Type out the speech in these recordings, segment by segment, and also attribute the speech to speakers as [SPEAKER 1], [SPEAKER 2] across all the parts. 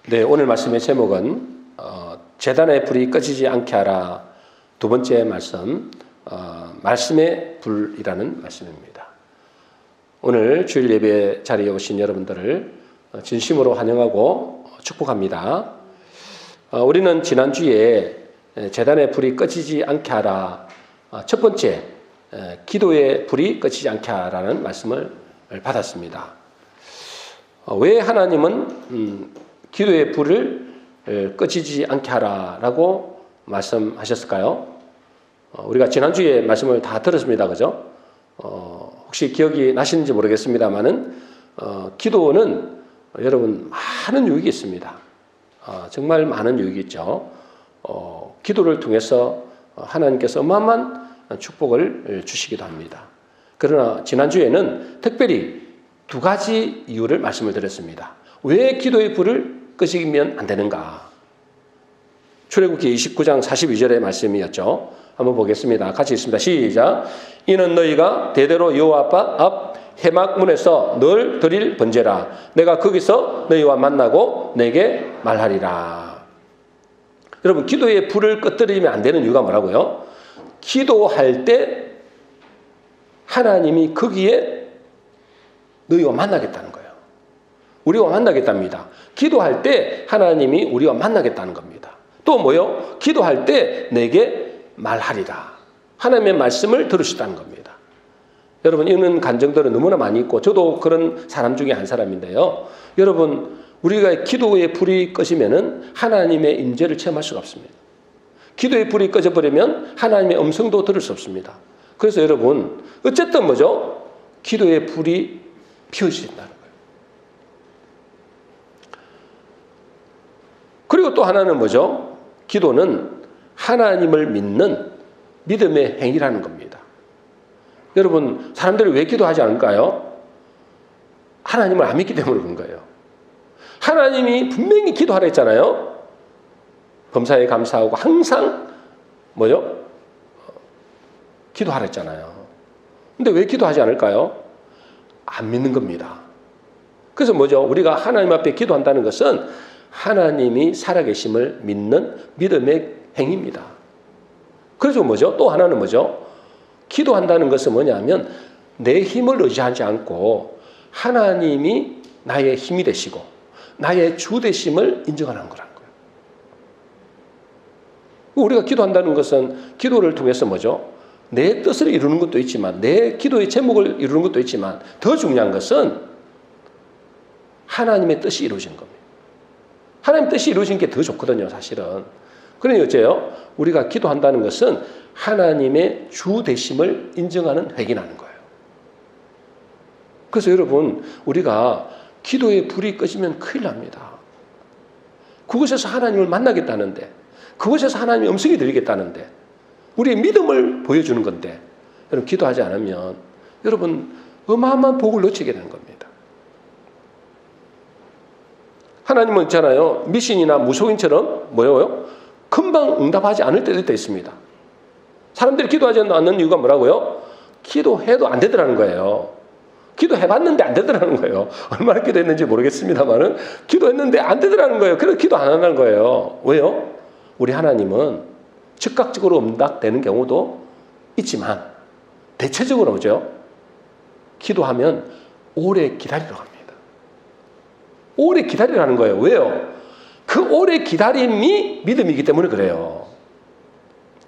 [SPEAKER 1] 네, 오늘 말씀의 제목은 제단의 불이 꺼지지 않게 하라. 두 번째 말씀, 말씀의 불이라는 말씀입니다. 오늘 주일 예배 자리에 오신 여러분들을 진심으로 환영하고 축복합니다. 우리는 지난주에 제단의 불이 꺼지지 않게 하라, 첫 번째 기도의 불이 꺼지지 않게 하라는 말씀을 받았습니다. 왜 하나님은 기도의 불을 꺼지지 않게 하라라고 말씀하셨을까요? 우리가 지난주에 말씀을 다 들었습니다. 그죠? 혹시 기억이 나시는지 모르겠습니다만은, 기도는 여러분 많은 유익이 있습니다. 정말 많은 유익이 있죠. 기도를 통해서 하나님께서 어마어마한 축복을 주시기도 합니다. 그러나 지난주에는 특별히 두 가지 이유를 말씀을 드렸습니다. 왜 기도의 불을 끄시면 안 되는가? 출애굽기 29장 42절의 말씀이었죠. 한번 보겠습니다. 같이 읽습니다. 시작. 이는 너희가 대대로 여호와 앞 회막문에서 늘 드릴 번제라. 내가 거기서 너희와 만나고 내게 말하리라. 여러분, 기도의 불을 꺼뜨리면 안 되는 이유가 뭐라고요? 기도할 때 하나님이 거기에 너희와 만나겠다는 거예요. 우리와 만나겠답니다. 기도할 때 하나님이 우리와 만나겠다는 겁니다. 또 뭐요? 기도할 때 내게 말하리라. 하나님의 말씀을 들으시다는 겁니다. 여러분, 이런 간증들은 너무나 많이 있고 저도 그런 사람 중에 한 사람인데요. 여러분, 우리가 기도의 불이 꺼지면은 하나님의 임재를 체험할 수가 없습니다. 기도의 불이 꺼져버리면 하나님의 음성도 들을 수 없습니다. 그래서 여러분, 어쨌든 뭐죠? 기도의 불이 피어진다는 거예요. 그리고 또 하나는 뭐죠? 기도는 하나님을 믿는 믿음의 행위라는 겁니다. 여러분, 사람들이 왜 기도하지 않을까요? 하나님을 안 믿기 때문에 그런 거예요. 하나님이 분명히 기도하라 했잖아요. 범사에 감사하고 항상 뭐죠? 기도하라 했잖아요. 근데 왜 기도하지 않을까요? 안 믿는 겁니다. 그래서 뭐죠? 우리가 하나님 앞에 기도한다는 것은 하나님이 살아계심을 믿는 믿음의 행위입니다. 그래서 뭐죠? 또 하나는 뭐죠? 기도한다는 것은 뭐냐면 내 힘을 의지하지 않고 하나님이 나의 힘이 되시고 나의 주 되심을 인정하는 거라는 거예요. 우리가 기도한다는 것은 기도를 통해서 뭐죠? 내 뜻을 이루는 것도 있지만 내 기도의 제목을 이루는 것도 있지만 더 중요한 것은 하나님의 뜻이 이루어지는 겁니다. 하나님 뜻이 이루어진 게 더 좋거든요, 사실은. 그러니 어째요? 우리가 기도한다는 것은 하나님의 주 되심을 인정하는 회개하는 거예요. 그래서 여러분, 우리가 기도의 불이 꺼지면 큰일 납니다. 그곳에서 하나님을 만나겠다는데, 그곳에서 하나님의 음성이 들리겠다는데, 우리의 믿음을 보여주는 건데, 여러분, 기도하지 않으면 여러분 어마어마한 복을 놓치게 되는 겁니다. 하나님은 있잖아요. 미신이나 무속인처럼 뭐예요? 금방 응답하지 않을 때도 있습니다. 사람들이 기도하지 않는 이유가 뭐라고요? 기도해도 안 되더라는 거예요. 기도해봤는데 안 되더라는 거예요. 얼마나 기도했는지 모르겠습니다만은 기도했는데 안 되더라는 거예요. 그래서 기도 안 하는 거예요. 왜요? 우리 하나님은 즉각적으로 응답되는 경우도 있지만 대체적으로 뭐죠? 기도하면 오래 기다리라고 합니다. 오래 기다리라는 거예요. 왜요? 그 오래 기다림이 믿음이기 때문에 그래요.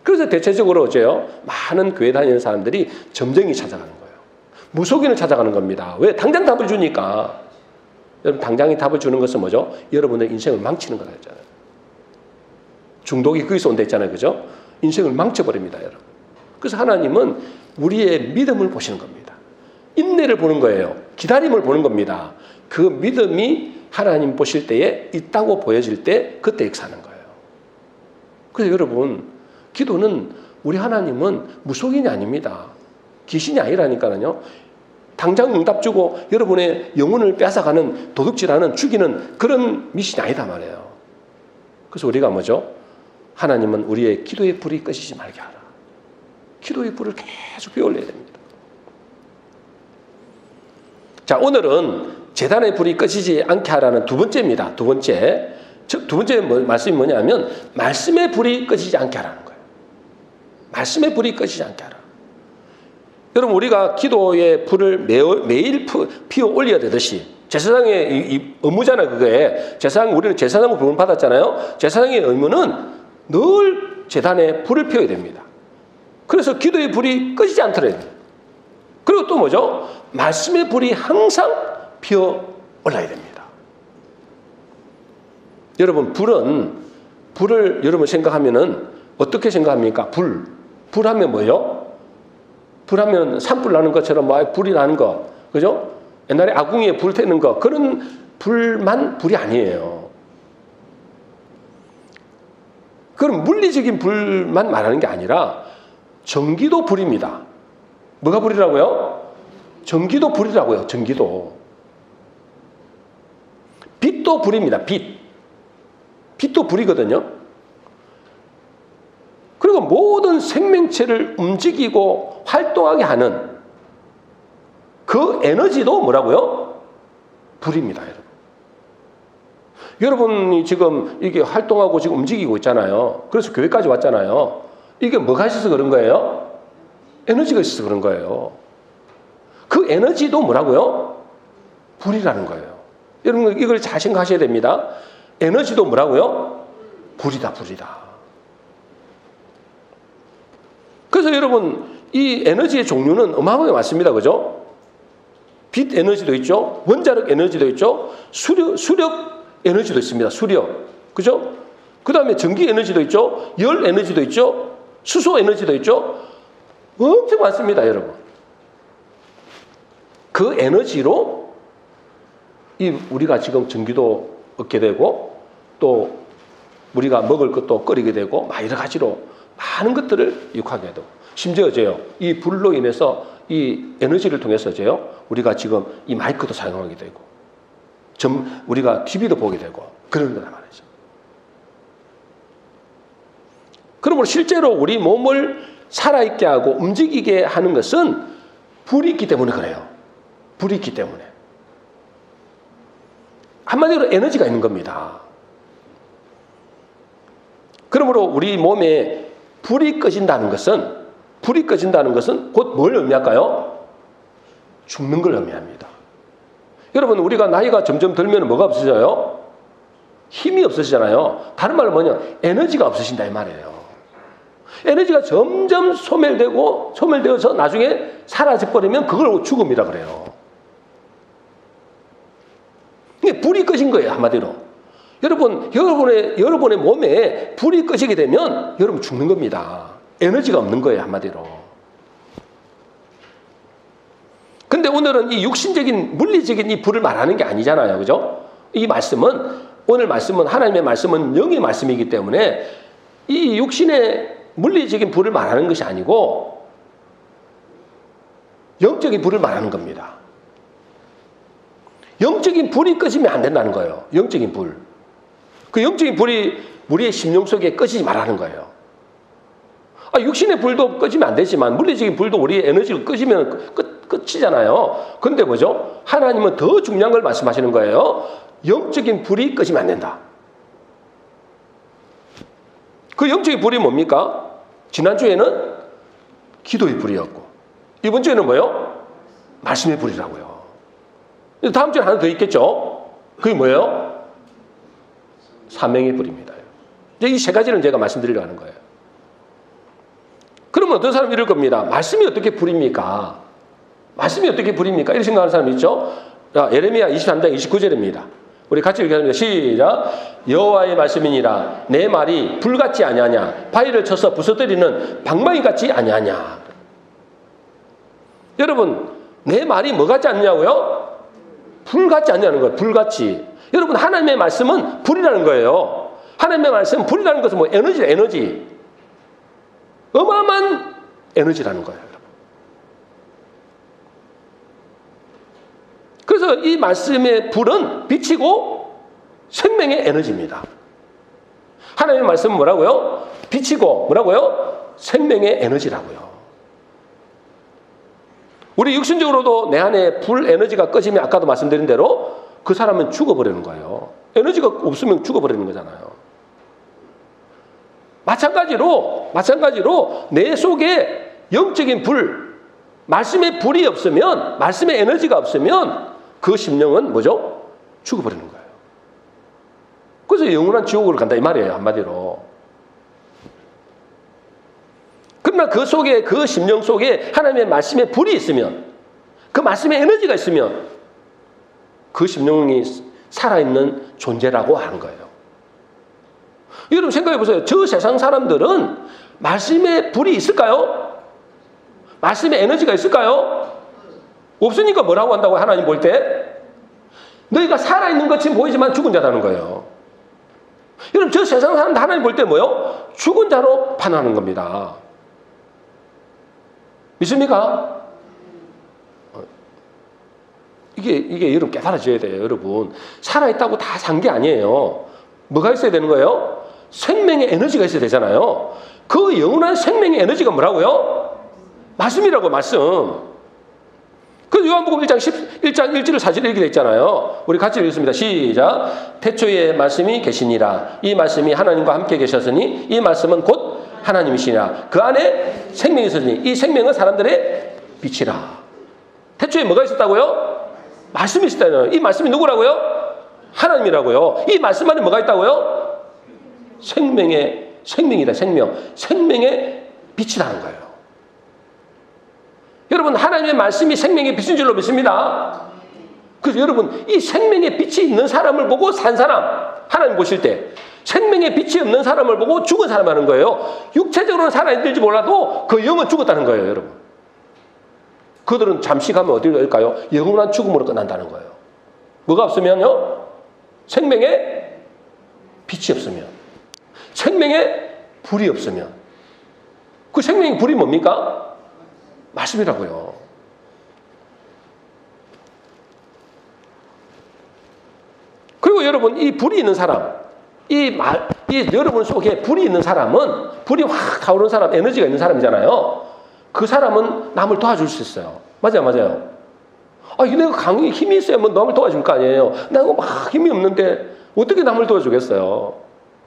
[SPEAKER 1] 그래서 대체적으로 어째요? 많은 교회 다니는 사람들이 점쟁이 찾아가는 거예요. 무속인을 찾아가는 겁니다. 왜? 당장 답을 주니까. 여러분, 당장에 답을 주는 것은 뭐죠? 여러분의 인생을 망치는 거라 했잖아요. 중독이 거기서 온다 했잖아요. 그죠? 인생을 망쳐버립니다, 여러분. 그래서 하나님은 우리의 믿음을 보시는 겁니다. 인내를 보는 거예요. 기다림을 보는 겁니다. 그 믿음이 하나님 보실 때에 있다고 보여질 때 그때 역사하는 거예요. 그래서 여러분, 기도는 우리 하나님은 무속인이 아닙니다. 귀신이 아니라니까요. 당장 응답 주고 여러분의 영혼을 뺏어가는 도둑질하는 죽이는 그런 미신이 아니다 말이에요. 그래서 우리가 뭐죠? 하나님은 우리의 기도의 불이 꺼지지 말게 하라. 기도의 불을 계속 피워올려야 됩니다. 자, 오늘은 제단의 불이 꺼지지 않게 하라는 두 번째입니다. 두 번째, 두 번째 말씀이 뭐냐면 말씀의 불이 꺼지지 않게 하라는 거예요. 말씀의 불이 꺼지지 않게 하라. 여러분 우리가 기도의 불을 매일 피워 올려야 되듯이 제사장의 이 의무잖아요. 그게 우리는 제사장을 부름 받았잖아요. 제사장의 의무는 늘 제단에 불을 피워야 됩니다. 그래서 기도의 불이 꺼지지 않더라도 그리고 또 뭐죠? 말씀의 불이 항상 피어 올라야 됩니다. 여러분 불을 여러분 생각하면은 어떻게 생각합니까? 불하면 뭐예요? 불하면 산불 나는 것처럼 막 불이 나는 거, 그죠? 옛날에 아궁이에 불 태는 거 그런 불만 불이 아니에요. 그럼 물리적인 불만 말하는 게 아니라 전기도 불입니다. 뭐가 불이라고요? 전기도 불이라고요. 전기도. 빛도 불입니다. 빛도 불이거든요. 그리고 모든 생명체를 움직이고 활동하게 하는 그 에너지도 뭐라고요? 불입니다, 여러분. 여러분이 지금 이게 활동하고 지금 움직이고 있잖아요. 그래서 교회까지 왔잖아요. 이게 뭐가 있어서 그런 거예요? 에너지가 있어서 그런 거예요. 그 에너지도 뭐라고요? 불이라는 거예요. 여러분 이걸 잘 생각하셔야 됩니다. 에너지도 뭐라고요? 불이다. 그래서 여러분 이 에너지의 종류는 어마어마하게 많습니다. 그죠? 빛 에너지도 있죠. 원자력 에너지도 있죠. 수력 에너지도 있습니다. 수력. 그죠? 그 다음에 전기 에너지도 있죠. 열 에너지도 있죠. 수소 에너지도 있죠. 엄청 많습니다, 여러분. 그 에너지로 우리가 지금 전기도 얻게 되고 또 우리가 먹을 것도 끓이게 되고 막 여러 가지로 많은 것들을 유혹하게 되고 심지어 이 불로 인해서 이 에너지를 통해서 우리가 지금 이 마이크도 사용하게 되고 우리가 TV도 보게 되고 그런 거란 말이죠. 그러므로 실제로 우리 몸을 살아있게 하고 움직이게 하는 것은 불이 있기 때문에 그래요. 불이 있기 때문에. 한마디로 에너지가 있는 겁니다. 그러므로 우리 몸에 불이 꺼진다는 것은 곧 뭘 의미할까요? 죽는 걸 의미합니다. 여러분 우리가 나이가 점점 들면 뭐가 없어져요? 힘이 없어지잖아요. 다른 말로 에너지가 없어진다 이 말이에요. 에너지가 점점 소멸되어서 나중에 사라져버리면 그걸 죽음이라 그래요. 이게 불이 꺼진 거예요, 한마디로. 여러분의 몸에 불이 꺼지게 되면 여러분 죽는 겁니다. 에너지가 없는 거예요, 한마디로. 근데 오늘은 이 육신적인, 물리적인 이 불을 말하는 게 아니잖아요. 그죠? 오늘 말씀은, 하나님의 말씀은 영의 말씀이기 때문에 이 육신의 물리적인 불을 말하는 것이 아니고 영적인 불을 말하는 겁니다. 영적인 불이 꺼지면 안 된다는 거예요. 영적인 불. 그 영적인 불이 우리의 심령 속에 꺼지지 말라는 거예요. 육신의 불도 꺼지면 안 되지만 물리적인 불도 우리의 에너지가 꺼지면 끝이잖아요. 그런데 뭐죠? 하나님은 더 중요한 걸 말씀하시는 거예요. 영적인 불이 꺼지면 안 된다. 그 영적인 불이 뭡니까? 지난주에는 기도의 불이었고 이번 주에는 뭐예요? 말씀의 불이라고요. 다음 주에 하나 더 있겠죠? 그게 뭐예요? 사명의 불입니다. 이제 이 세 가지는 제가 말씀드리려고 하는 거예요. 그러면 어떤 사람이 이럴 겁니다. 말씀이 어떻게 불입니까? 말씀이 어떻게 불입니까? 이렇게 생각하는 사람이 있죠? 예레미야 23장 29절입니다. 우리 같이 읽겠습니다. 시작. 여호와의 말씀이니라 내 말이 불같지 아니하냐 바위를 쳐서 부서뜨리는 방망이 같지 아니하냐. 여러분 내 말이 뭐 같지 않냐고요? 불같지 않냐는 거예요. 불같이. 여러분 하나님의 말씀은 불이라는 거예요. 하나님의 말씀은 불이라는 것은 에너지. 어마어마한 에너지라는 거예요. 그래서 이 말씀의 불은 빛이고 생명의 에너지입니다. 하나님의 말씀은 뭐라고요? 빛이고 뭐라고요? 생명의 에너지라고요. 우리 육신적으로도 내 안에 불 에너지가 꺼지면 아까도 말씀드린 대로 그 사람은 죽어버리는 거예요. 에너지가 없으면 죽어버리는 거잖아요. 마찬가지로 내 속에 영적인 불, 말씀의 불이 없으면, 말씀의 에너지가 없으면 그 심령은 뭐죠? 죽어버리는 거예요. 그래서 영원한 지옥으로 간다 이 말이에요, 한마디로. 그러나 그 속에, 그 심령 속에 하나님의 말씀의 불이 있으면, 그 말씀의 에너지가 있으면 그 심령이 살아있는 존재라고 하는 거예요. 여러분 생각해 보세요. 저 세상 사람들은 말씀의 불이 있을까요? 말씀의 에너지가 있을까요? 없으니까 뭐라고 한다고 하나님 볼 때? 너희가 살아있는 것처럼 보이지만 죽은 자라는 거예요. 여러분 저 세상 사람들 하나님 볼 때 뭐요? 죽은 자로 판단하는 겁니다. 믿습니까? 이게 여러분 깨달아져야 돼요. 여러분 살아있다고 다 산 게 아니에요. 뭐가 있어야 되는 거예요? 생명의 에너지가 있어야 되잖아요. 그 영원한 생명의 에너지가 뭐라고요? 말씀이라고, 말씀. 그래서 요한복음 1장 1절 4절에 이렇게 되어 있잖아요. 우리 같이 읽겠습니다. 시작. 태초에 말씀이 계시니라. 이 말씀이 하나님과 함께 계셨으니 이 말씀은 곧 하나님이시니라. 그 안에 생명이 있으니 이 생명은 사람들의 빛이라. 태초에 뭐가 있었다고요? 말씀이 있었다고요. 이 말씀이 누구라고요? 하나님이라고요. 이 말씀 안에 뭐가 있다고요? 생명이다, 생명. 생명의 빛이라는 거예요. 여러분, 하나님의 말씀이 생명의 빛인 줄로 믿습니다. 그래서 여러분, 이 생명의 빛이 있는 사람을 보고 산 사람, 하나님 보실 때, 생명의 빛이 없는 사람을 보고 죽은 사람 하는 거예요. 육체적으로는 살아있는지 몰라도 그 영은 죽었다는 거예요, 여러분. 그들은 잠시 가면 어디로 갈까요? 영원한 죽음으로 끝난다는 거예요. 뭐가 없으면요? 생명의 빛이 없으면, 생명의 불이 없으면, 그 생명의 불이 뭡니까? 말씀이라고요. 그리고 여러분, 이 불이 있는 사람, 이 여러분 속에 불이 있는 사람은, 불이 확 타오르는 사람, 에너지가 있는 사람이잖아요. 그 사람은 남을 도와줄 수 있어요. 맞아요. 내가 힘이 있어야 뭐 남을 도와줄 거 아니에요. 내가 막 힘이 없는데 어떻게 남을 도와주겠어요?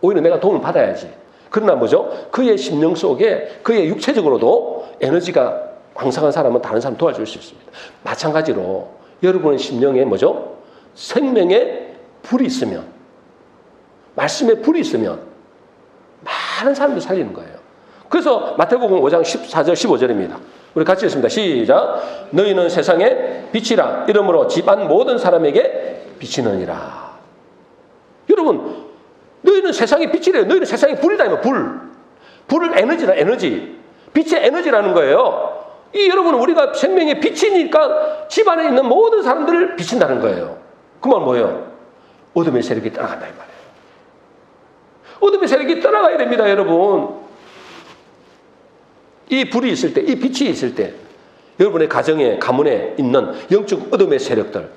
[SPEAKER 1] 오히려 내가 도움을 받아야지. 그러나 뭐죠? 그의 심령 속에, 그의 육체적으로도 에너지가 왕성한 사람은 다른 사람 도와줄 수 있습니다. 마찬가지로 여러분의 심령에 뭐죠? 생명의 불이 있으면, 말씀의 불이 있으면 많은 사람들 살리는 거예요. 그래서 마태복음 5장 14절 15절입니다. 우리 같이 읽습니다. 시작. 너희는 세상의 빛이라. 이러므로 집안 모든 사람에게 비치느니라. 여러분, 너희는 세상의 빛이래요. 너희는 세상의 불이다. 불은 에너지다, 에너지. 빛의 에너지라는 거예요. 여러분은 우리가 생명의 빛이니까 집안에 있는 모든 사람들을 비친다는 거예요. 그 말 뭐예요? 어둠의 세력이 떠나간다 이 말이에요. 어둠의 세력이 떠나가야 됩니다, 여러분. 이 불이 있을 때, 이 빛이 있을 때 여러분의 가정에, 가문에 있는 영적 어둠의 세력들,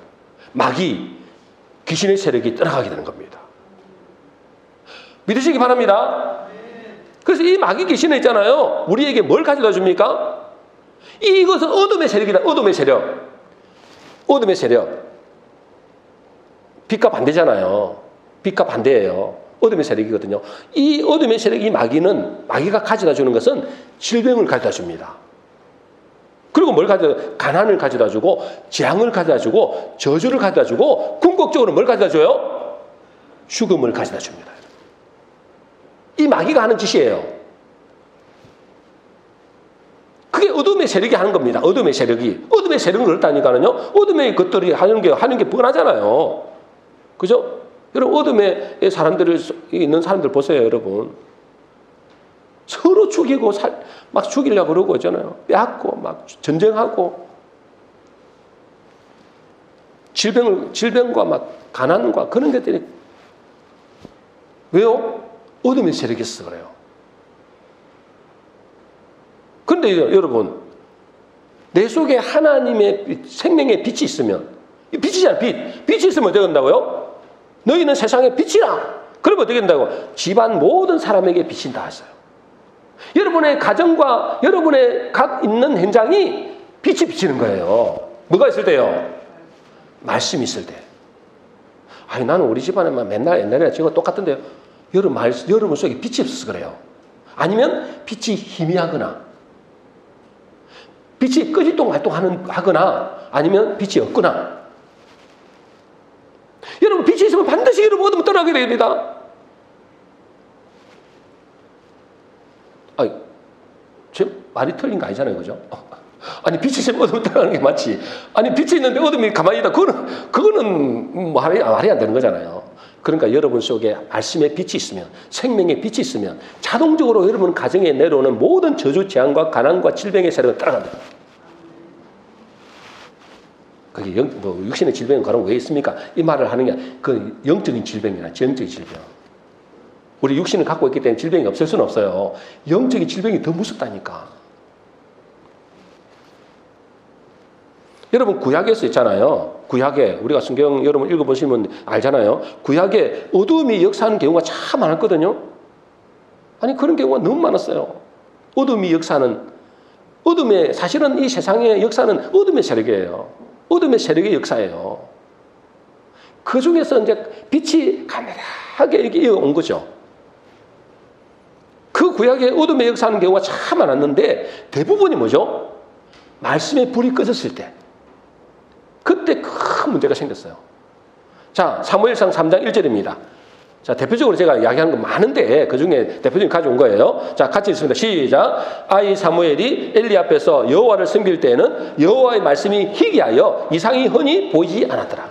[SPEAKER 1] 마귀, 귀신의 세력이 떠나가게 되는 겁니다. 믿으시기 바랍니다. 그래서 이 마귀 귀신은 있잖아요. 우리에게 뭘 가져다 줍니까? 이것은 어둠의 세력이다. 어둠의 세력. 어둠의 세력. 빛과 반대잖아요. 빛과 반대예요. 어둠의 세력이거든요. 이 어둠의 세력, 이 마귀가 가져다 주는 것은 질병을 가져다 줍니다. 그리고 뭘 가져다, 가난을 가져다 주고, 재앙을 가져다 주고, 저주를 가져다 주고, 궁극적으로 뭘 가져다 줘요? 죽음을 가져다 줍니다. 이 마귀가 하는 짓이에요. 그게 어둠의 세력이 하는 겁니다. 어둠의 세력이. 어둠의 세력은 그렇다니까요. 어둠의 것들이 하는 게 뻔하잖아요. 그죠? 여러분, 어둠의 사람들을 있는 사람들 보세요, 여러분. 서로 죽이고 막 죽이려고 그러고 있잖아요. 빼앗고 막 전쟁하고 질병과 막 가난과 그런 것들이 왜요? 어둠의 세력이 있어서 그래요. 그런데 여러분, 내 속에 하나님의 생명의 빛이 있으면, 빛이잖아요, 빛이 있으면 어떻게 된다고요? 너희는 세상의 빛이라. 그러면 어떻게 된다고? 집안 모든 사람에게 비친다 하셨어요. 여러분의 가정과 여러분의 각 있는 현장이 빛이 비치는 거예요. 뭐가 있을 때요? 말씀이 있을 때. 아니, 나는 우리 집안에만 맨날 옛날에 저거 똑같은데 여러분 속에 빛이 없어서 그래요. 아니면 빛이 희미하거나, 빛이 하거나, 아니면 빛이 없거나. 여러분, 빛이 있으면 반드시 여러분 어둠을 떠나게 됩니다. 아니, 제 말이 틀린 거 아니잖아요, 그죠? 아니, 빛이 있으면 어둠을 떠나는 게 맞지. 아니, 빛이 있는데 어둠이 가만히 있다. 그거는 말이 안 되는 거잖아요. 그러니까 여러분 속에 말씀의 빛이 있으면, 생명의 빛이 있으면 자동적으로 여러분 가정에 내려오는 모든 저주, 재앙과 가난과 질병의 세력을 따라간다. 그게 육신의 질병은 과연 왜 있습니까? 이 말을 하는 게 그 영적인 질병이나 정적인 질병. 우리 육신을 갖고 있기 때문에 질병이 없을 수는 없어요. 영적인 질병이 더 무섭다니까. 여러분, 구약에서 있잖아요. 구약에 우리가 성경 여러분 읽어보시면 알잖아요. 구약에 어둠이 역사하는 경우가 참 많았거든요. 아니, 그런 경우가 너무 많았어요. 어둠이 역사하는, 사실은 이 세상의 역사는 어둠의 세력이에요. 어둠의 세력의 역사예요. 그 중에서 이제 빛이 가늘하게 이렇게 온 거죠. 그 구약의 어둠의 역사하는 경우가 참 많았는데 대부분이 뭐죠? 말씀의 불이 꺼졌을 때, 그때 큰 문제가 생겼어요. 자, 사무엘상 3장 1절입니다. 자, 대표적으로 제가 이야기하는 건 많은데 그 중에 대표적으로 가져온 거예요. 자, 같이 읽습니다. 시작. 아이 사무엘이 엘리 앞에서 여호와를 섬길 때에는 여호와의 말씀이 희귀하여 이상이 흔히 보이지 않았더라.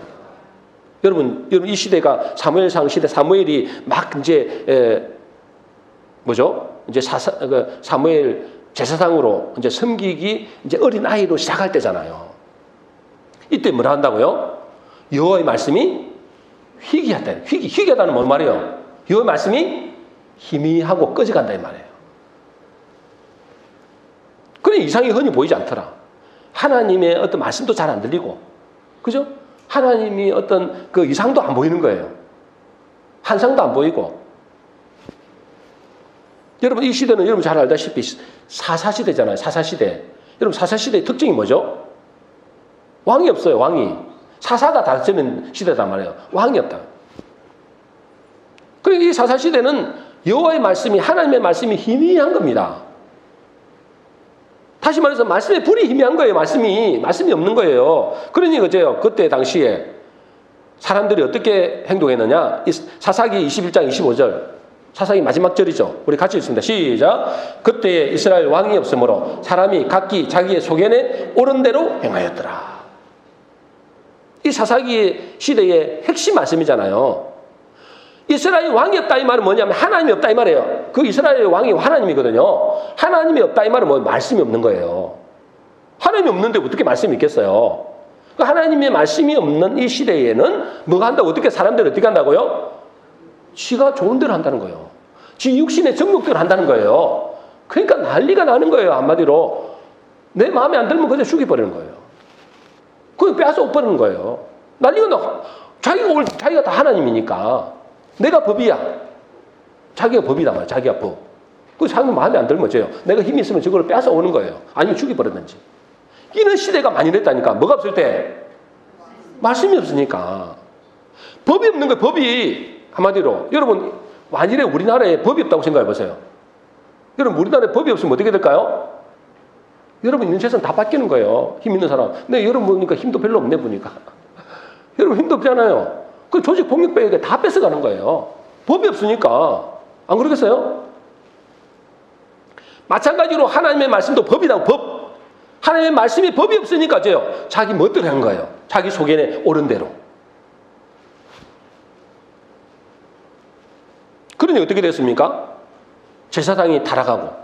[SPEAKER 1] 여러분 이 시대가 사무엘상 시대, 사무엘이 막 이제 이제 사무엘 제사장으로 이제 섬기기 이제 어린 아이로 시작할 때잖아요. 이때 뭐라 한다고요? 여호와의 말씀이 희귀하다. 희귀하다는 뭔 말이에요? 여호와의 말씀이 희미하고 꺼져간다 이 말이에요. 그래, 이상이 흔히 보이지 않더라. 하나님의 어떤 말씀도 잘 안 들리고, 그죠? 하나님이 어떤 그 이상도 안 보이는 거예요. 환상도 안 보이고. 여러분, 이 시대는 여러분 잘 알다시피 사사시대잖아요. 사사시대. 여러분, 사사시대의 특징이 뭐죠? 왕이 없어요. 왕이. 사사가 다스리는 시대단 말이에요. 왕이 없다. 그리고 이 사사시대는 여호와의 말씀이, 하나님의 말씀이 희미한 겁니다. 다시 말해서 말씀의 불이 희미한 거예요. 말씀이 없는 거예요. 그러니 그때 당시에 사람들이 어떻게 행동했느냐? 사사기 21장 25절. 사사기 마지막 절이죠. 우리 같이 읽습니다. 시작. 그때에 이스라엘 왕이 없으므로 사람이 각기 자기의 소견에 옳은 대로 행하였더라. 이 사사기 시대의 핵심 말씀이잖아요. 이스라엘 왕이 없다 이 말은 뭐냐면 하나님이 없다 이 말이에요. 그 이스라엘 왕이 하나님이거든요. 하나님이 없다 이 말은 뭐 말씀이 없는 거예요. 하나님이 없는데 어떻게 말씀이 있겠어요? 하나님의 말씀이 없는 이 시대에는 뭐가 한다고, 사람들이 어떻게 한다고요? 지가 좋은 대로 한다는 거예요. 지 육신의 정욕대로 한다는 거예요. 그러니까 난리가 나는 거예요. 한마디로 내 마음에 안 들면 그냥 죽여버리는 거예요. 그걸 빼앗아 버리는 거예요. 난리가 나. 자기가 다 하나님이니까 내가 법이야. 자기가 법이다 말이야. 자기가 법. 그 자기 마음에 안 들면 어째요? 내가 힘이 있으면 저걸 빼앗아 오는 거예요. 아니면 죽여버리든지. 이런 시대가 많이 됐다니까. 뭐가 없을 때? 말씀이 없으니까. 법이 없는 거예요. 법이. 한마디로 여러분, 만일에 우리나라에 법이 없다고 생각해 보세요. 여러분, 우리나라에 법이 없으면 어떻게 될까요? 여러분 있는 세상 다 바뀌는 거예요. 힘 있는 사람. 근데 여러분 보니까 힘도 별로 없네 보니까. 여러분 힘도 없잖아요. 그 조직 폭력배에게 다 뺏어가는 거예요. 법이 없으니까. 안 그러겠어요? 마찬가지로 하나님의 말씀도 법이라고, 법. 하나님의 말씀이 법이 없으니까 자기 멋대로 한 거예요. 자기 소견에 옳은 대로. 그러니 어떻게 됐습니까? 제사장이 타락하고,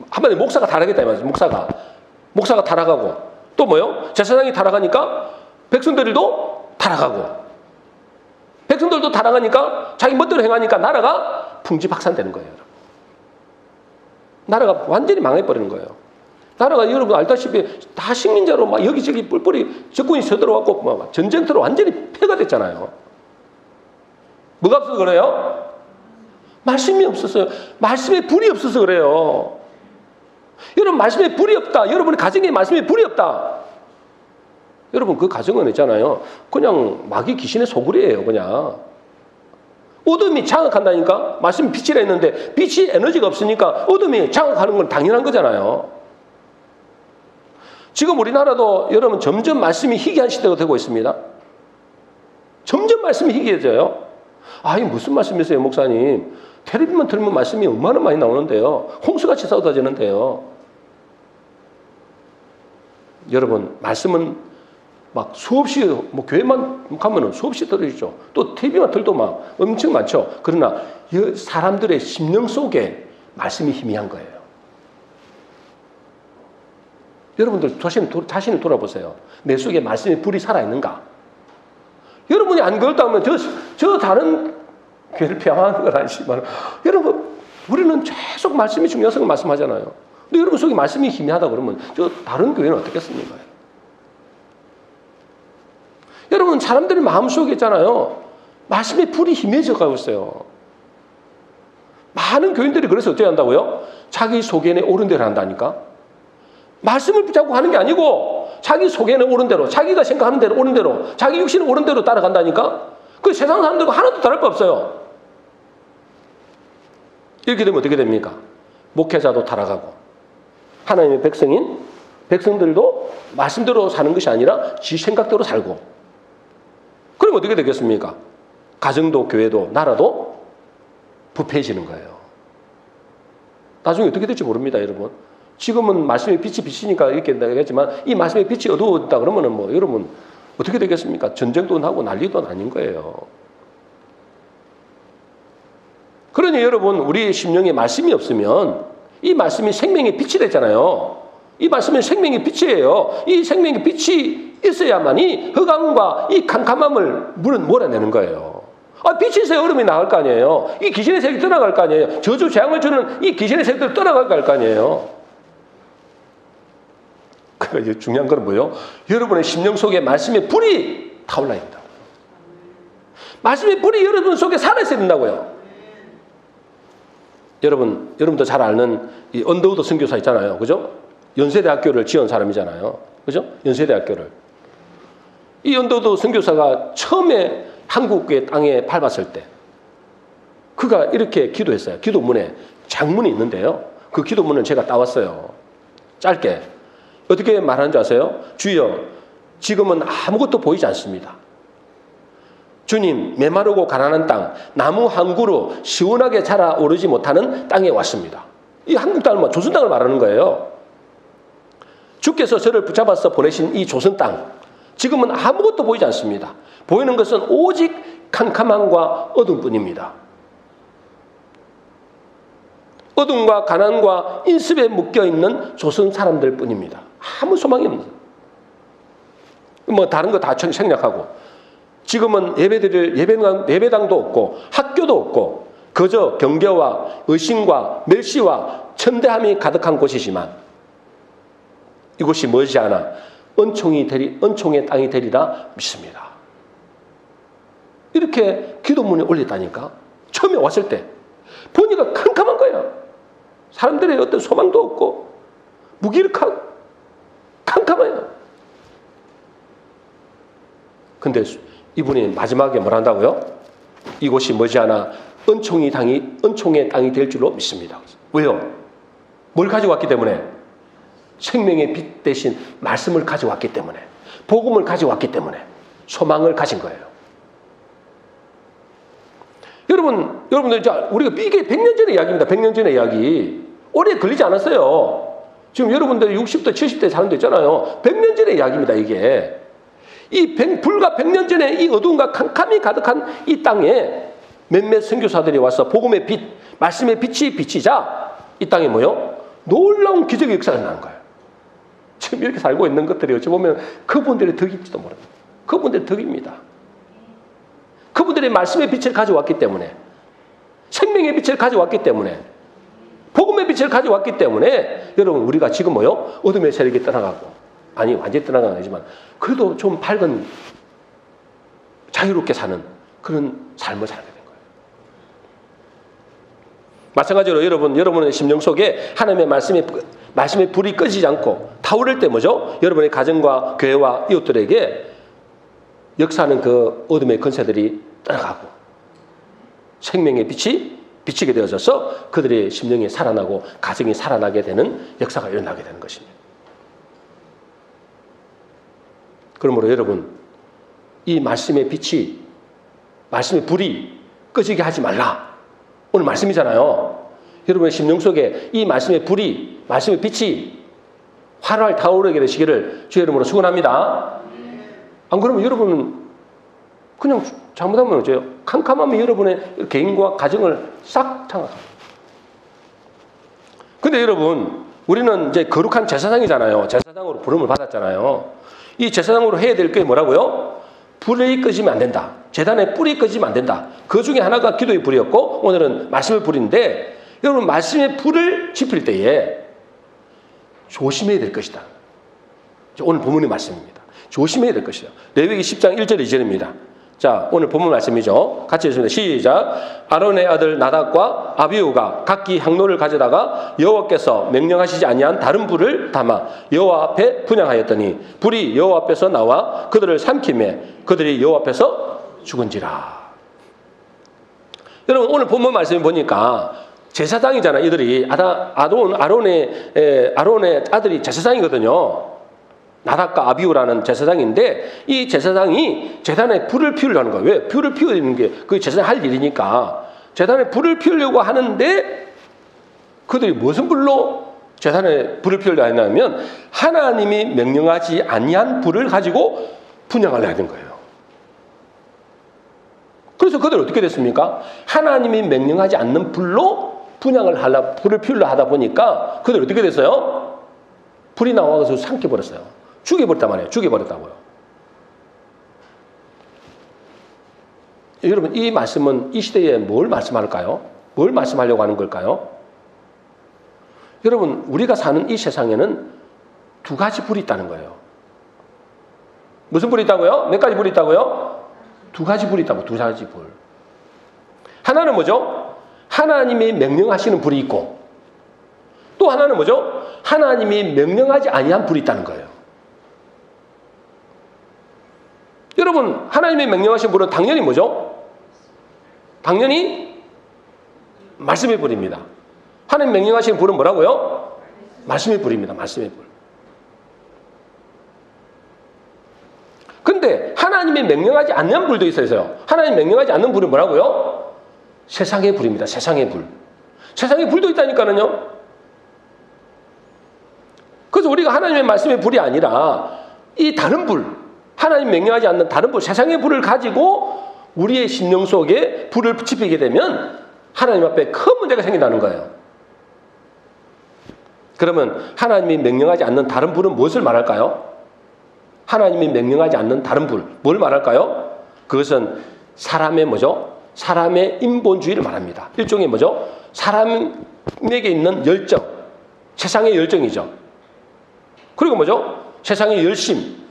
[SPEAKER 1] 한마디로 목사가 타락했다 이 말이죠. 목사가 타락하고, 또 뭐요? 제사장이 타락하니까 백성들도 타락하고, 백성들도 타락하니까 자기 멋대로 행하니까 나라가 풍지박산되는 거예요. 나라가 완전히 망해버리는 거예요. 나라가 여러분 알다시피 다 식민자로 막 여기저기 뿔뿔이 적군이 쳐들어왔고 막 전쟁터로 완전히 폐가 됐잖아요. 뭐가 없어서 그래요? 말씀이 없었어요. 말씀에 불이 없어서 그래요. 여러분, 말씀에 불이 없다. 여러분의 가정에 말씀에 불이 없다. 여러분, 그 가정은 있잖아요. 그냥 마귀 귀신의 소굴이에요. 그냥 어둠이 장악한다니까? 말씀이 빛이라 했는데 빛이 에너지가 없으니까 어둠이 장악하는 건 당연한 거잖아요. 지금 우리나라도 여러분 점점 말씀이 희귀한 시대가 되고 있습니다. 점점 말씀이 희귀해져요. 아, 이게 무슨 말씀이세요, 목사님? 텔레비만 틀면 말씀이 얼마나 많이 나오는데요. 홍수같이 쏟아지는데요. 여러분, 말씀은 막 수없이, 뭐 교회만 가면은 수없이 들어있죠. 또 TV만 틀도 막 엄청 많죠. 그러나 사람들의 심령 속에 말씀이 희미한 거예요. 여러분들 자신을 돌아보세요. 내 속에 말씀의 불이 살아있는가? 여러분이 안 그렇다면 저 다른 교회를 폐하하는 건 아니지만 여러분, 우리는 계속 말씀이 중요한 걸 말씀하잖아요. 근데 여러분 속에 말씀이 희미하다 그러면 저 다른 교회는 어떻겠습니까? 여러분, 사람들의 마음속에 있잖아요. 말씀의 불이 희미해져 가고 있어요. 많은 교인들이 그래서 어떻게 한다고요? 자기 소견에 옳은 대로 한다니까? 말씀을 붙잡고 하는 게 아니고 자기 소견에 옳은 대로, 자기가 생각하는 대로 옳은 대로, 자기 육신에 옳은 대로 따라간다니까? 그 세상 사람들과 하나도 다를 거 없어요. 이렇게 되면 어떻게 됩니까? 목회자도 타락하고 하나님의 백성들도 말씀대로 사는 것이 아니라 지 생각대로 살고, 그럼 어떻게 되겠습니까? 가정도 교회도 나라도 부패해지는 거예요. 나중에 어떻게 될지 모릅니다, 여러분. 지금은 말씀의 빛이 빛이니까 이렇게 되겠지만 이 말씀의 빛이 어두워진다 그러면은 뭐 여러분 어떻게 되겠습니까? 전쟁도 나고 난리도 아닌 거예요. 그러니 여러분, 우리 심령에 말씀이 없으면 이 말씀이 생명의 빛이 되잖아요. 이 말씀은 생명의 빛이에요. 이 생명의 빛이 있어야만이 흑암과 이 캄캄함을 물은 몰아내는 거예요. 아, 빛이 있어야 얼음이 나갈 거 아니에요. 이 귀신의 세력이 떠나갈 거 아니에요. 저주 재앙을 주는 이 귀신의 세력들 떠나갈 거 아니에요. 그러니까 중요한 건 뭐예요? 여러분의 심령 속에 말씀의 불이 타올라야 된다. 말씀의 불이 여러분 속에 살아있어야 된다고요. 여러분도 잘 아는 이 언더우드 선교사 있잖아요. 그죠? 연세대학교를 지은 사람이잖아요. 그죠? 연세대학교를. 이 언더우드 선교사가 처음에 한국의 땅에 밟았을 때 그가 이렇게 기도했어요. 기도문에 장문이 있는데요. 그 기도문을 제가 따왔어요. 짧게. 어떻게 말하는 줄 아세요? 주여, 지금은 아무것도 보이지 않습니다. 주님, 메마르고 가난한 땅, 나무 한 그루 시원하게 자라오르지 못하는 땅에 왔습니다. 이 한국 땅을 조선 땅을 말하는 거예요. 주께서 저를 붙잡아서 보내신 이 조선 땅, 지금은 아무것도 보이지 않습니다. 보이는 것은 오직 캄캄함과 어둠뿐입니다. 어둠과 가난과 인습에 묶여있는 조선 사람들 뿐입니다. 아무 소망이 없는, 뭐 다른 거 다 생략하고, 지금은 예배당도 없고 학교도 없고 그저 경계와 의심과 멸시와 천대함이 가득한 곳이지만 이곳이 머지않아 은총의 땅이 되리라 믿습니다. 이렇게 기도문에 올렸다니까. 처음에 왔을 때 보니까 캄캄한 거야. 사람들의 어떤 소망도 없고 무기력하고 캄캄해요. 근데 이분이 마지막에 뭘 한다고요? 이곳이 머지않아 은총의 땅이 될 줄로 믿습니다. 왜요? 뭘 가져왔기 때문에? 생명의 빛 대신 말씀을 가져왔기 때문에, 복음을 가져왔기 때문에 소망을 가진 거예요. 여러분들, 우리가 이게 100년 전의 이야기입니다. 100년 전의 이야기. 오래 걸리지 않았어요. 지금 여러분들 60대, 70대 사람도 있잖아요. 100년 전의 이야기입니다, 이게. 불과 100년 전에 이 어두움과 캄캄이 가득한 이 땅에 몇몇 선교사들이 와서 복음의 빛, 말씀의 빛이 비치자 이 땅에 뭐요? 놀라운 기적의 역사가 나는 거예요. 지금 이렇게 살고 있는 것들이 어찌 보면 그분들의 덕일지도 모릅니다. 그분들의 덕입니다. 그분들의 말씀의 빛을 가져왔기 때문에, 생명의 빛을 가져왔기 때문에, 복음의 빛을 가져왔기 때문에 여러분, 우리가 지금 뭐요? 어둠의 세력이 떠나가고, 아니 완전히 떠나간 건 아니지만 그래도 좀 밝은 자유롭게 사는 그런 삶을 살게 된 거예요. 마찬가지로 여러분의 심령 속에 하나님의 말씀의 불이 꺼지지 않고 타오를 때 뭐죠? 여러분의 가정과 교회와 이웃들에게 역사하는 그 어둠의 권세들이 떠나가고 생명의 빛이 비치게 되어져서 그들의 심령이 살아나고 가정이 살아나게 되는 역사가 일어나게 되는 것입니다. 그러므로 여러분, 이 말씀의 빛이, 말씀의 불이 꺼지게 하지 말라. 오늘 말씀이잖아요. 여러분의 심령 속에 이 말씀의 불이, 말씀의 빛이 활활 타오르게 되시기를 주의 이름으로 축원합니다. 안 그러면 여러분은 그냥 잘못하면 어째요? 캄캄하면 여러분의 개인과 가정을 싹 장악합니다. 근데 여러분, 우리는 이제 거룩한 제사장이잖아요. 제사장으로 부름을 받았잖아요. 이 제사장으로 해야 될 게 뭐라고요? 불이 꺼지면 안 된다. 제단에 불이 꺼지면 안 된다. 그 중에 하나가 기도의 불이었고 오늘은 말씀의 불인데, 여러분 말씀의 불을 지필 때에 조심해야 될 것이다. 오늘 본문의 말씀입니다. 조심해야 될 것이다. 레위기 10장 1절 2절입니다. 자, 오늘 본문 말씀이죠. 같이 읽습니다. 시작. 아론의 아들 나답과 아비후가 각기 향로를 가져다가 여호와께서 명령하시지 아니한 다른 불을 담아 여호와 앞에 분향하였더니 불이 여호와 앞에서 나와 그들을 삼키매 그들이 여호와 앞에서 죽은지라. 여러분 오늘 본문 말씀을 보니까 제사장이잖아요. 이들이 아론의 아들이 제사장이거든요. 나답과 아비후라는 제사장인데 이 제사장이 제단에 불을 피우려는 거예요. 왜? 불을 피우는 게 그 제사장 할 일이니까 제단에 불을 피우려고 하는데 그들이 무슨 불로 제단에 불을 피우려고 했냐면 하나님이 명령하지 아니한 불을 가지고 분향하려 하는 거예요. 그래서 그들은 어떻게 됐습니까? 하나님이 명령하지 않는 불로 불을 피우려 하다 보니까 그들이 어떻게 됐어요? 불이 나와서 삼켜버렸어요. 죽여버렸단 말이에요. 죽여버렸다고요. 여러분 이 말씀은 이 시대에 뭘 말씀할까요? 뭘 말씀하려고 하는 걸까요? 여러분 우리가 사는 이 세상에는 두 가지 불이 있다는 거예요. 무슨 불이 있다고요? 몇 가지 불이 있다고요? 두 가지 불이 있다고. 두 가지 불. 하나는 뭐죠? 하나님이 명령하시는 불이 있고 또 하나는 뭐죠? 하나님이 명령하지 아니한 불이 있다는 거예요. 여러분 하나님이 명령하신 불은 당연히 뭐죠? 당연히 말씀의 불입니다. 하나님 명령하신 불은 뭐라고요? 말씀의 불입니다. 말씀의 불. 근데 하나님이 명령하지 않는 불도 있어요. 하나님 명령하지 않는 불은 뭐라고요? 세상의 불입니다. 세상의 불. 세상의 불도 있다니까요. 그래서 우리가 하나님의 말씀의 불이 아니라 이 다른 불, 하나님 명령하지 않는 다른 불, 세상의 불을 가지고 우리의 심령 속에 불을 지피게 되면 하나님 앞에 큰 문제가 생긴다는 거예요. 그러면 하나님이 명령하지 않는 다른 불은 무엇을 말할까요? 하나님이 명령하지 않는 다른 불, 뭘 말할까요? 그것은 사람의 뭐죠? 사람의 인본주의를 말합니다. 일종의 뭐죠? 사람에게 있는 열정, 세상의 열정이죠. 그리고 뭐죠? 세상의 열심,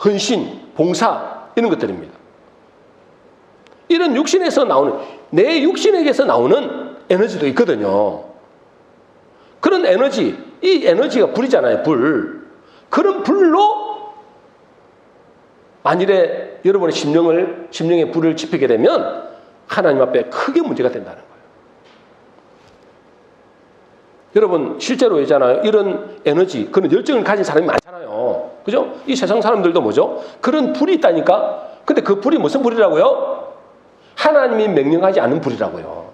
[SPEAKER 1] 헌신, 봉사 이런 것들입니다. 이런 육신에서 나오는, 내 육신에게서 나오는 에너지도 있거든요. 그런 에너지, 이 에너지가 불이잖아요. 불. 그런 불로 만일에 여러분의 심령의 불을 지피게 되면 하나님 앞에 크게 문제가 된다는 거예요. 여러분 실제로 있잖아요. 이런 에너지, 그런 열정을 가진 사람이 많잖아요. 그죠? 이 세상 사람들도 뭐죠? 그런 불이 있다니까. 근데 그 불이 무슨 불이라고요? 하나님이 명령하지 않는 불이라고요.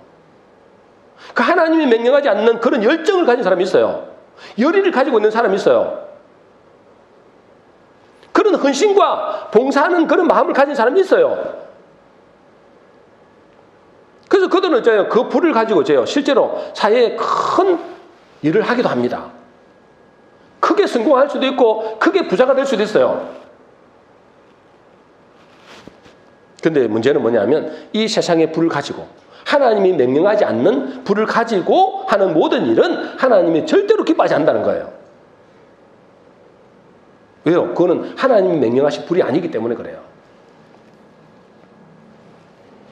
[SPEAKER 1] 그 하나님이 명령하지 않는 그런 열정을 가진 사람이 있어요. 열의를 가지고 있는 사람이 있어요. 그런 헌신과 봉사하는 그런 마음을 가진 사람이 있어요. 그래서 그들은 그 불을 가지고 실제로 사회에 큰 일을 하기도 합니다. 크게 성공할 수도 있고 크게 부자가 될 수도 있어요. 근데 문제는 뭐냐면 이 세상의 불을 가지고 하나님이 명령하지 않는 불을 가지고 하는 모든 일은 하나님이 절대로 기뻐하지 않는다는 거예요. 왜요? 그거는 하나님이 명령하신 불이 아니기 때문에 그래요.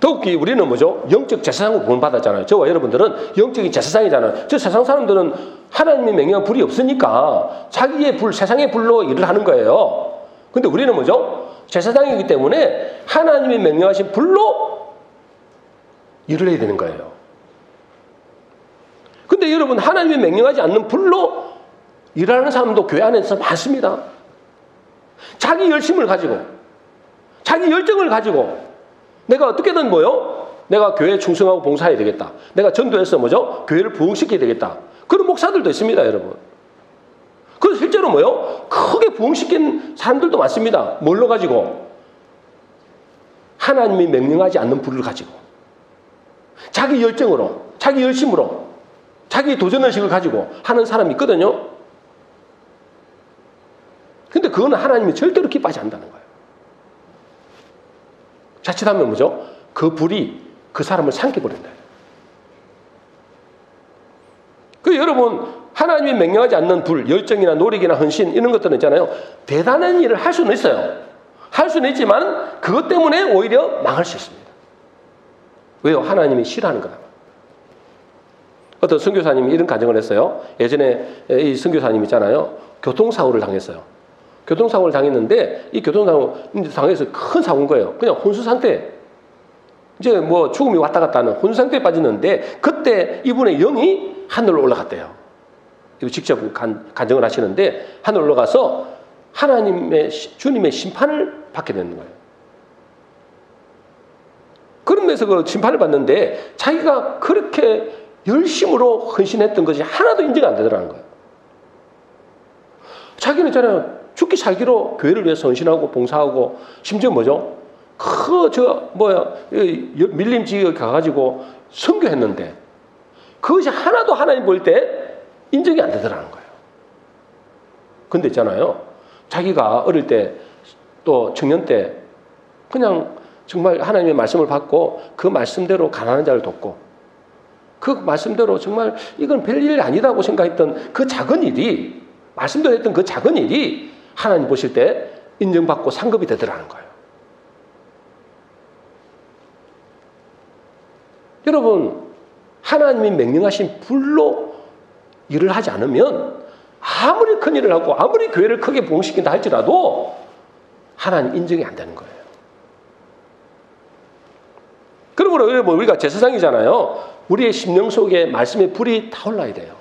[SPEAKER 1] 더욱이 우리는 뭐죠? 영적 제사장으로 구원받았잖아요. 저와 여러분들은 영적인 제사장이잖아요. 저 세상 사람들은 하나님이 명령한 불이 없으니까 자기의 불, 세상의 불로 일을 하는 거예요. 근데 우리는 뭐죠? 제사장이기 때문에 하나님이 명령하신 불로 일을 해야 되는 거예요. 근데 여러분, 하나님이 명령하지 않는 불로 일하는 사람도 교회 안에서 많습니다. 자기 열심을 가지고, 자기 열정을 가지고 내가 어떻게든 내가 교회에 충성하고 봉사해야 되겠다. 내가 전도해서 교회를 부흥시켜야 되겠다. 그런 목사들도 있습니다, 여러분. 그래서 실제로 크게 부흥시킨 사람들도 많습니다. 뭘로 가지고? 하나님이 명령하지 않는 불을 가지고. 자기 열정으로, 자기 열심으로, 자기 도전의식을 가지고 하는 사람이 있거든요. 근데 그거는 하나님이 절대로 기뻐하지 않는다는 거예요. 자칫하면 그 불이 그 사람을 삼켜버린다. 여러분, 하나님이 명령하지 않는 불, 열정이나 노력이나 헌신 이런 것들은 있잖아요. 대단한 일을 할 수는 있어요. 할 수는 있지만 그것 때문에 오히려 망할 수 있습니다. 왜요? 하나님이 싫어하는 거다. 어떤 선교사님이 이런 가정을 했어요. 예전에 이 선교사님 있잖아요. 교통사고를 당했어요. 교통사고를 당했는데 이 교통사고 당해서 큰 사고인 거예요. 그냥 혼수 상태. 이제 죽음이 왔다 갔다 하는 혼수 상태에 빠지는데 그때 이분의 영이 하늘로 올라갔대요. 이거 직접 간증을 하시는데 하늘로 올라가서 주님의 심판을 받게 되는 거예요. 그러면서 그 심판을 받는데 자기가 그렇게 열심으로 헌신했던 것이 하나도 인정이 안 되더라는 거예요. 자기는 있잖아요. 죽기 살기로 교회를 위해서 헌신하고 봉사하고 심지어 밀림 지역에 가가지고 선교했는데 그것이 하나도 하나님 볼 때 인정이 안 되더라는 거예요. 근데 있잖아요. 자기가 어릴 때 또 청년 때 그냥 정말 하나님의 말씀을 받고 그 말씀대로 가난한 자를 돕고 그 말씀대로 정말 이건 별일 아니라고 생각했던 그 작은 일이 말씀대로 했던 그 작은 일이 하나님 보실 때 인정받고 상급이 되더라는 거예요. 여러분, 하나님이 명령하신 불로 일을 하지 않으면 아무리 큰 일을 하고 아무리 교회를 크게 부흥시킨다 할지라도 하나님 인정이 안 되는 거예요. 그러므로 우리가 제사장이잖아요. 우리의 심령 속에 말씀의 불이 타올라야 돼요.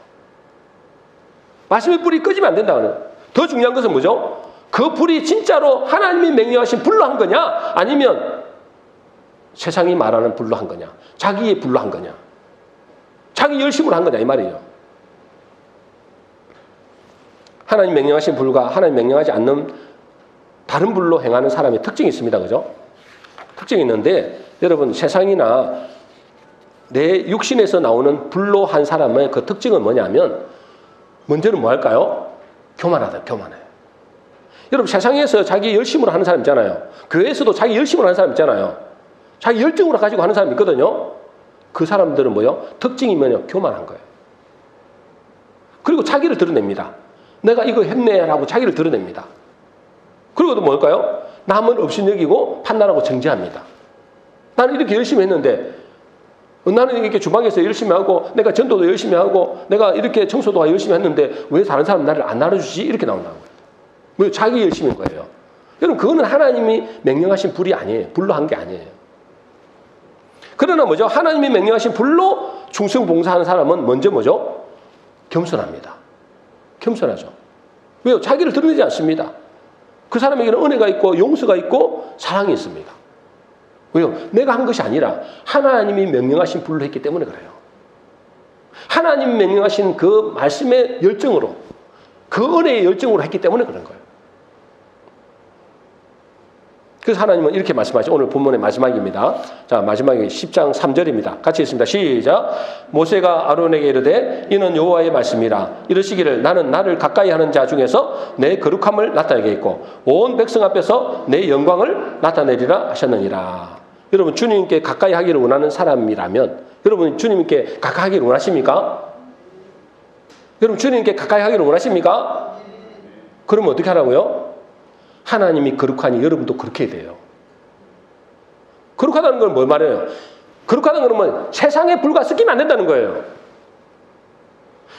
[SPEAKER 1] 말씀의 불이 꺼지면 안 된다는 거예요. 더 중요한 것은 뭐죠? 그 불이 진짜로 하나님이 명령하신 불로 한 거냐? 아니면 세상이 말하는 불로 한 거냐? 자기의 불로 한 거냐? 자기 열심으로 한 거냐? 이 말이에요. 하나님 명령하신 불과 하나님 명령하지 않는 다른 불로 행하는 사람의 특징이 있습니다. 그죠? 특징이 있는데 여러분, 세상이나 내 육신에서 나오는 불로 한 사람의 그 특징은 뭐냐면 먼저는 뭐 할까요? 교만하다. 교만해요. 여러분, 세상에서 자기 열심으로 하는 사람 있잖아요. 교회에서도 자기 열심으로 하는 사람 있잖아요. 자기 열정으로 가지고 하는 사람이 있거든요. 그 사람들은 특징이 교만한 거예요. 그리고 자기를 드러냅니다. 내가 이거 했네라고 자기를 드러냅니다. 그리고 또 뭘까요? 남은 업신여기고 판단하고 정죄합니다. 나는 이렇게 열심히 했는데 나는 이렇게 주방에서 열심히 하고 내가 전도도 열심히 하고 내가 이렇게 청소도 열심히 했는데 왜 다른 사람 나를 안 나눠주지? 이렇게 나온다는 거예요. 왜? 자기 열심인 거예요. 여러분, 그거는 하나님이 명령하신 불이 아니에요. 불로 한 게 아니에요. 그러나 하나님이 명령하신 불로 충성 봉사하는 사람은 먼저 겸손합니다. 겸손하죠. 왜요? 자기를 드러내지 않습니다. 그 사람에게는 은혜가 있고 용서가 있고 사랑이 있습니다. 왜요? 내가 한 것이 아니라 하나님이 명령하신 불로 했기 때문에 그래요. 하나님이 명령하신 그 말씀의 열정으로, 그 은혜의 열정으로 했기 때문에 그런 거예요. 그래서 하나님은 이렇게 말씀하시죠. 오늘 본문의 마지막입니다. 자, 마지막에 10장 3절입니다. 같이 읽습니다. 시작. 모세가 아론에게 이르되 이는 여호와의 말씀이라. 이르시기를 나는 나를 가까이 하는 자 중에서 내 거룩함을 나타내겠고 온 백성 앞에서 내 영광을 나타내리라 하셨느니라. 여러분, 주님께 가까이 하기를 원하는 사람이라면 여러분, 주님께 가까이 하기를 원하십니까? 여러분, 주님께 가까이 하기를 원하십니까? 그러면 어떻게 하라고요? 하나님이 거룩하니 여러분도 그렇게 해야 돼요. 거룩하다는 건 뭘 말해요? 거룩하다는 건 세상의 불과 섞이면 안 된다는 거예요.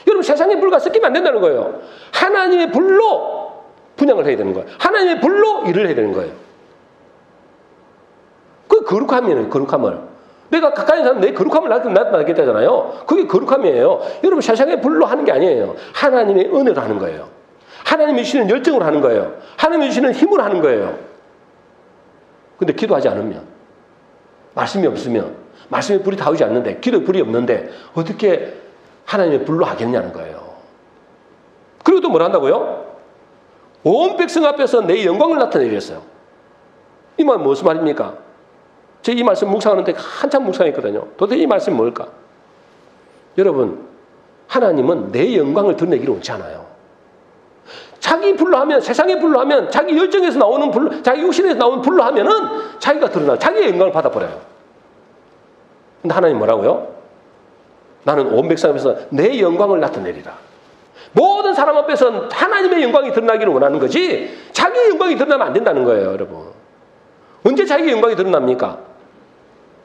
[SPEAKER 1] 여러분, 세상의 불과 섞이면 안 된다는 거예요. 하나님의 불로 분양을 해야 되는 거예요. 하나님의 불로 일을 해야 되는 거예요. 그 거룩함이에요. 거룩함을. 내가 가까이 있는 사람 내 거룩함을 나타나겠다잖아요. 그게 거룩함이에요. 여러분 세상의 불로 하는 게 아니에요. 하나님의 은혜로 하는 거예요. 하나님이 주시는 열정으로 하는 거예요. 하나님이 주시는 힘으로 하는 거예요. 근데 기도하지 않으면, 말씀이 없으면, 말씀의 불이 닿지 않는데, 기도의 불이 없는데 어떻게 하나님의 불로 하겠냐는 거예요. 그리고 또 뭘 한다고요? 온 백성 앞에서 내 영광을 나타내겠어요. 이 말은 무슨 말입니까? 제가 이 말씀 묵상하는데 한참 묵상했거든요. 도대체 이 말씀이 뭘까? 여러분, 하나님은 내 영광을 드러내기를 원치 않아요. 자기 불로 하면, 세상의 불로 하면, 자기 열정에서 나오는 불로, 자기 육신에서 나오는 불로 하면은 자기가 드러나, 자기의 영광을 받아버려요. 근데 하나님 뭐라고요? 나는 온 백성 앞에서 내 영광을 나타내리라. 모든 사람 앞에서 하나님의 영광이 드러나기를 원하는 거지, 자기의 영광이 드러나면 안 된다는 거예요, 여러분. 언제 자기의 영광이 드러납니까?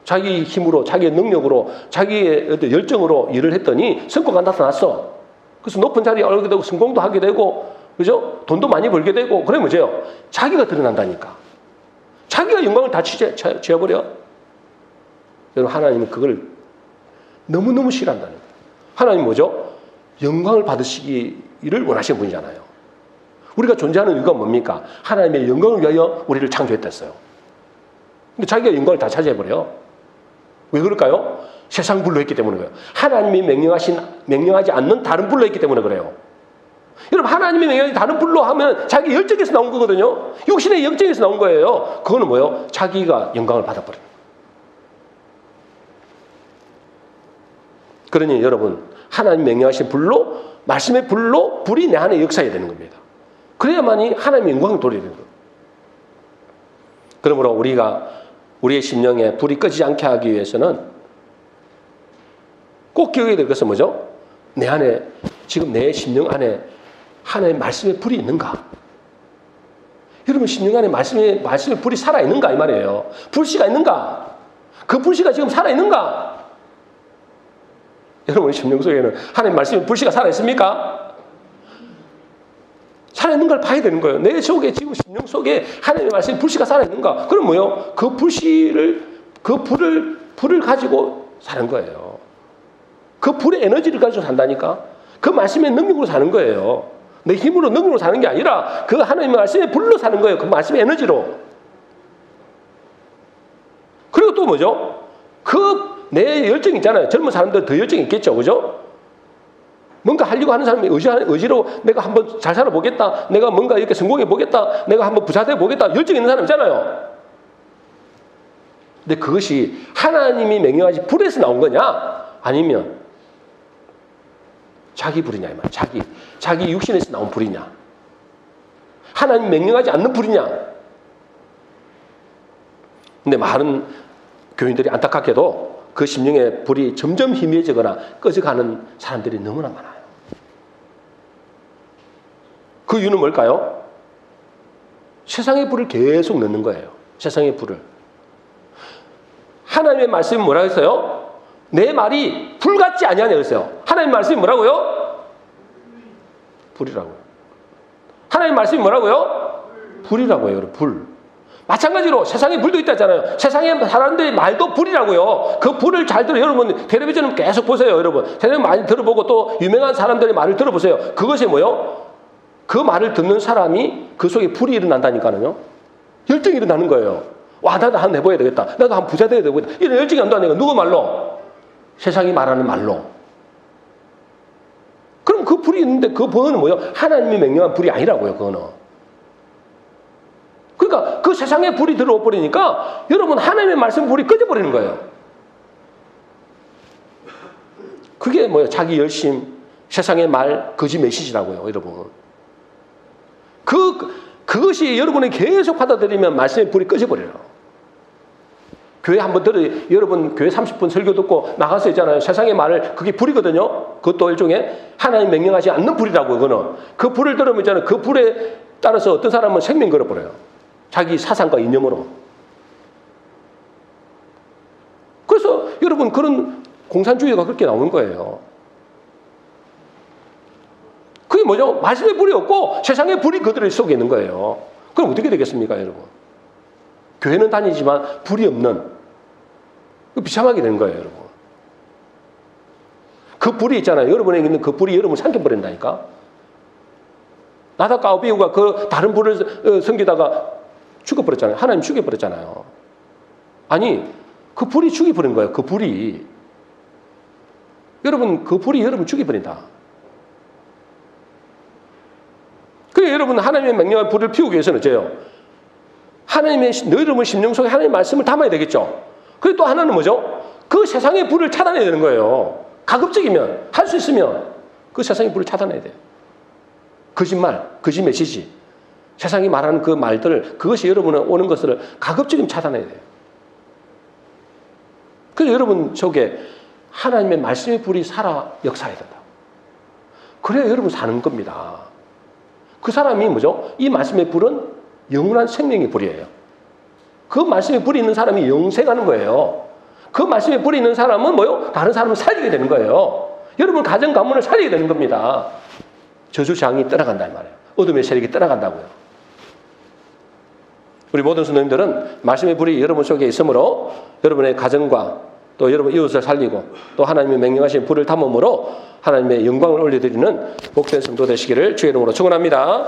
[SPEAKER 1] 자기 힘으로, 자기의 능력으로, 자기의 어떤 열정으로 일을 했더니 성과가 나타났어. 그래서 높은 자리에 오르게 되고 성공도 하게 되고, 그죠? 돈도 많이 벌게 되고, 그래 뭐죠? 자기가 드러난다니까. 자기가 영광을 다 취해버려. 여러분, 하나님은 그걸 너무너무 싫어한다는 거예요. 하나님 뭐죠? 영광을 받으시기를 원하시는 분이잖아요. 우리가 존재하는 이유가 뭡니까? 하나님의 영광을 위하여 우리를 창조했댔어요. 근데 자기가 영광을 다 차지해버려요. 왜 그럴까요? 세상 불로 했기 때문에 그래요. 하나님이 명령하지 않는 다른 불로 했기 때문에 그래요. 여러분, 하나님의 명령이 다른 불로 하면 자기 열정에서 나온 거거든요. 육신의 영정에서 나온 거예요. 그거는 뭐예요? 자기가 영광을 받아버려요. 그러니 여러분, 하나님 명령하신 불로, 말씀의 불로 불이 내 안에 역사해야 되는 겁니다. 그래야만이 하나님의 영광을 돌리는 거예요. 그러므로 우리가 우리의 심령에 불이 꺼지지 않게 하기 위해서는 꼭 기억해야 될 것은 뭐죠? 내 안에, 지금 내 심령 안에 하나님의 말씀의 불이 있는가? 여러분, 심령 안에 말씀의 불이 살아있는가? 이 말이에요. 불씨가 있는가? 그 불씨가 지금 살아있는가? 여러분, 심령 속에는 하나님 말씀의 불씨가 살아있습니까? 살아있는 걸 봐야 되는 거예요. 내 속에, 지금 심령 속에 하나님의 말씀의 불씨가 살아있는가? 그럼 뭐요? 그 불을 가지고 사는 거예요. 그 불의 에너지를 가지고 산다니까? 그 말씀의 능력으로 사는 거예요. 내 힘으로, 능력으로 사는 게 아니라 그 하나님의 말씀의 불로 사는 거예요. 그 말씀의 에너지로. 그리고 또 뭐죠? 내 열정 있잖아요. 젊은 사람들 더 열정이 있겠죠. 그죠? 뭔가 하려고 하는 사람이 의지로 내가 한번 잘 살아보겠다. 내가 뭔가 이렇게 성공해보겠다. 내가 한번 부자 돼보겠다. 열정 있는 사람 있잖아요. 근데 그것이 하나님이 명령하신 불에서 나온 거냐? 아니면 자기 불이냐? 이 말. 자기 육신에서 나온 불이냐? 하나님 명령하지 않는 불이냐? 근데 많은 교인들이 안타깝게도 그 심령의 불이 점점 희미해지거나 꺼져가는 사람들이 너무나 많아요. 그 이유는 뭘까요? 세상의 불을 계속 넣는 거예요. 세상의 불을. 하나님의 말씀이 뭐라고 했어요? 내 말이 불 같지 아니하냐 그랬어요. 하나님 말씀이 뭐라고요? 불이라고요. 하나님 말씀이 뭐라고요? 불이라고요. 여러분, 불. 마찬가지로 세상에 불도 있다 했잖아요. 세상에 사람들의 말도 불이라고요. 그 불을 잘 들어. 여러분, 텔레비전은 계속 보세요. 여러분, 텔레비전 많이 들어보고 또 유명한 사람들의 말을 들어보세요. 그것이 뭐요? 그 말을 듣는 사람이 그 속에 불이 일어난다니까요. 열정이 일어나는 거예요. 와, 나도 한번 해봐야 되겠다. 나도 한번 부자 돼야 되겠다. 이런 열정이 온다니까. 누구 말로? 세상이 말하는 말로. 그럼 그 불이 있는데 그 불은 뭐예요? 하나님이 명령한 불이 아니라고요. 그거는. 그러니까 그 세상에 불이 들어와 버리니까 여러분, 하나님의 말씀 불이 꺼져버리는 거예요. 그게 뭐예요? 자기 열심, 세상의 말, 거짓 메시지라고요. 여러분. 그것이 여러분이 계속 받아들이면 말씀의 불이 꺼져버려요. 교회 한번 여러분 교회 30분 설교 듣고 나가서 있잖아요. 세상의 말을, 그게 불이거든요. 그것도 일종의 하나님 명령하지 않는 불이라고요. 그거는. 그 불을 들으면 있잖아요. 그 불에 따라서 어떤 사람은 생명 걸어버려요. 자기 사상과 이념으로. 그래서 여러분, 그런 공산주의가 그렇게 나오는 거예요. 그게 뭐죠? 말씀의 불이 없고 세상의 불이 그들 속에 있는 거예요. 그럼 어떻게 되겠습니까, 여러분? 교회는 다니지만 불이 없는, 그 비참하게 되는 거예요, 여러분. 그 불이 있잖아요. 여러분에게 있는 그 불이 여러분을 삼켜버린다니까. 나다카 아비후가 그 다른 불을 섬기다가 죽어버렸잖아요. 하나님 죽여버렸잖아요. 아니, 그 불이 죽여버린 거예요. 그 불이. 여러분, 그 불이 여러분 죽여버린다. 그래서 여러분, 하나님의 명령과 불을 피우기 위해서는 어째요? 하나님의, 여러분 심령 속에 하나님의 말씀을 담아야 되겠죠. 그리고 또 하나는 뭐죠? 그 세상의 불을 차단해야 되는 거예요. 가급적이면, 할 수 있으면 그 세상의 불을 차단해야 돼요. 거짓말, 거짓 메시지, 세상이 말하는 그 말들, 그것이 여러분에 오는 것을 가급적이면 차단해야 돼요. 그래서 여러분 속에 하나님의 말씀의 불이 살아 역사해야 된다. 그래야 여러분 사는 겁니다. 그 사람이 뭐죠? 이 말씀의 불은 영원한 생명의 불이에요. 그 말씀의 불이 있는 사람이 영생하는 거예요. 그 말씀에 불이 있는 사람은 뭐요? 다른 사람을 살리게 되는 거예요. 여러분 가정 가문을 살리게 되는 겁니다. 저주장이 떠나간단 말이에요. 어둠의 세력이 떠나간다고요. 우리 모든 성도님들은 말씀의 불이 여러분 속에 있으므로 여러분의 가정과 또 여러분 이웃을 살리고 또 하나님의 명령하신 불을 담음으로 하나님의 영광을 올려드리는 복된 성도 되시기를 주의 이름으로 축원합니다.